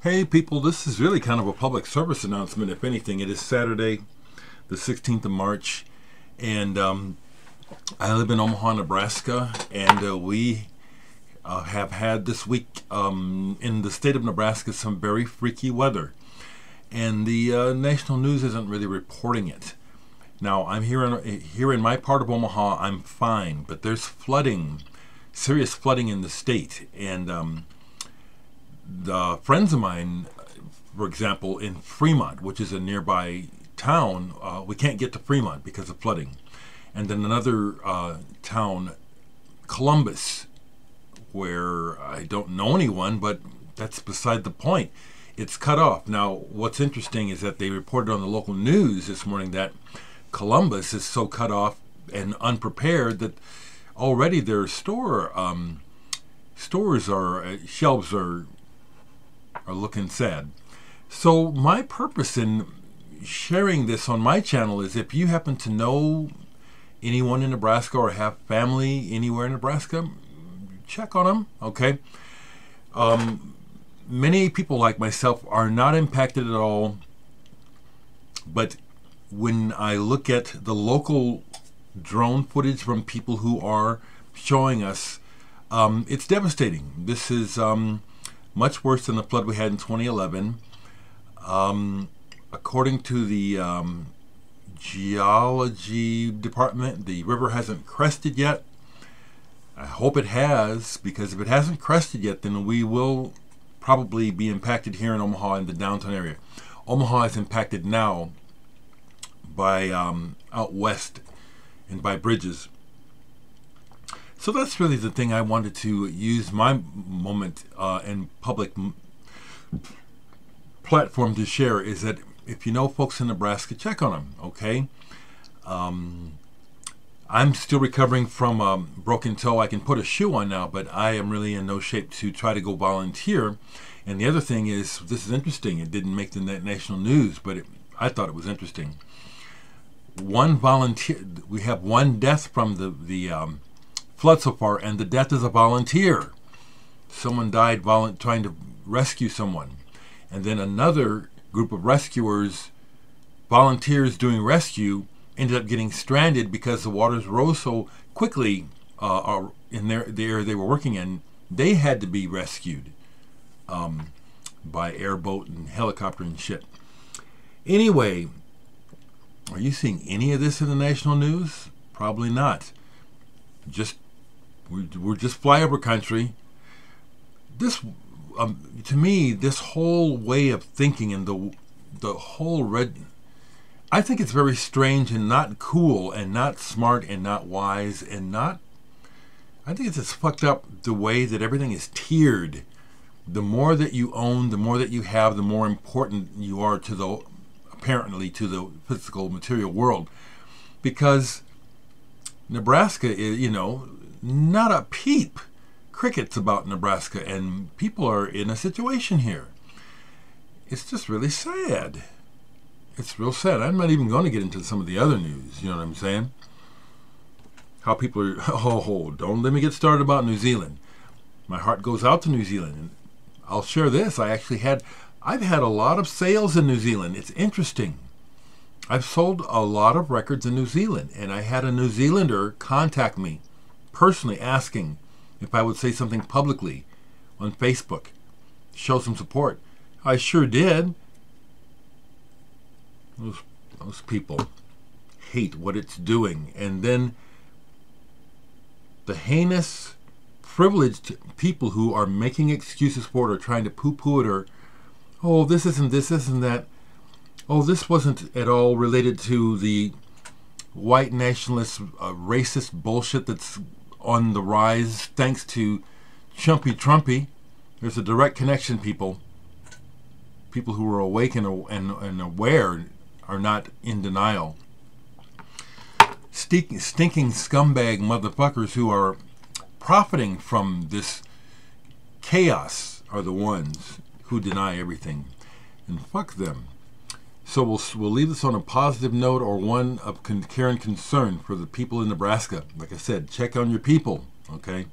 Hey people, this is really kind of a public service announcement. If anything, it is Saturday, the 16th of March, and I live in Omaha, Nebraska, and we have had this week in the state of Nebraska some very freaky weather, and the national news isn't really reporting it. Now, I'm here in my part of Omaha. I'm fine, but there's flooding, serious flooding in the state, and the friends of mine, for example, in Fremont, which is a nearby town, we can't get to Fremont because of flooding. And then another town, Columbus, where I don't know anyone, but that's beside the point. It's cut off. Now, what's interesting is that they reported on the local news this morning that Columbus is so cut off and unprepared that already their shelves are looking sad. So my purpose in sharing this on my channel is if you happen to know anyone in Nebraska or have family anywhere in Nebraska, check on them, okay? Many people like myself are not impacted at all, but when I look at the local drone footage from people who are showing us, it's devastating. This is much worse than the flood we had in 2011. According to the geology department, the river hasn't crested yet. I hope it has, because if it hasn't crested yet, then we will probably be impacted here in Omaha in the downtown area. Omaha is impacted now by out west and by bridges. So that's really the thing I wanted to use my moment and public platform to share, is that if you know folks in Nebraska, check on them, okay? I'm still recovering from a broken toe. I can put a shoe on now, but I am really in no shape to try to go volunteer. And the other thing is, this is interesting. It didn't make the national news, but I thought it was interesting. One volunteer, we have one death from the flood so far, and the death is a volunteer. Someone died trying to rescue someone. And then another group of rescuers, volunteers doing rescue, ended up getting stranded because the waters rose so quickly in the area they were working in. They had to be rescued by airboat and helicopter and shit. Anyway, are you seeing any of this in the national news? Probably not. We're just flyover country. This, to me, this whole way of thinking and the whole I think it's very strange and not cool and not smart and not wise and not. I think it's just fucked up the way that everything is tiered. The more that you own, the more that you have, the more important you are apparently to the physical material world. Because Nebraska is, not a peep crickets about Nebraska, and people are in a situation here. It's just really sad. It's real sad. I'm not even going to get into some of the other news, you know what I'm saying? How people are, don't let me get started about New Zealand. My heart goes out to New Zealand, and I'll share this. I've had a lot of sales in New Zealand. It's interesting. I've sold a lot of records in New Zealand, and I had a New Zealander contact me personally asking if I would say something publicly on Facebook, show some support. I sure did. Those people hate what it's doing. And then the heinous, privileged people who are making excuses for it or trying to poo-poo it, or, oh, this isn't that. Oh, this wasn't at all related to the white nationalist, racist bullshit that's on the rise thanks to Trumpy. There's a direct connection, people. People who are awake and aware are not in denial. Stinking scumbag motherfuckers who are profiting from this chaos are the ones who deny everything. And fuck them. So we'll leave this on a positive note, or one of care and concern for the people in Nebraska. Like I said, check on your people, okay?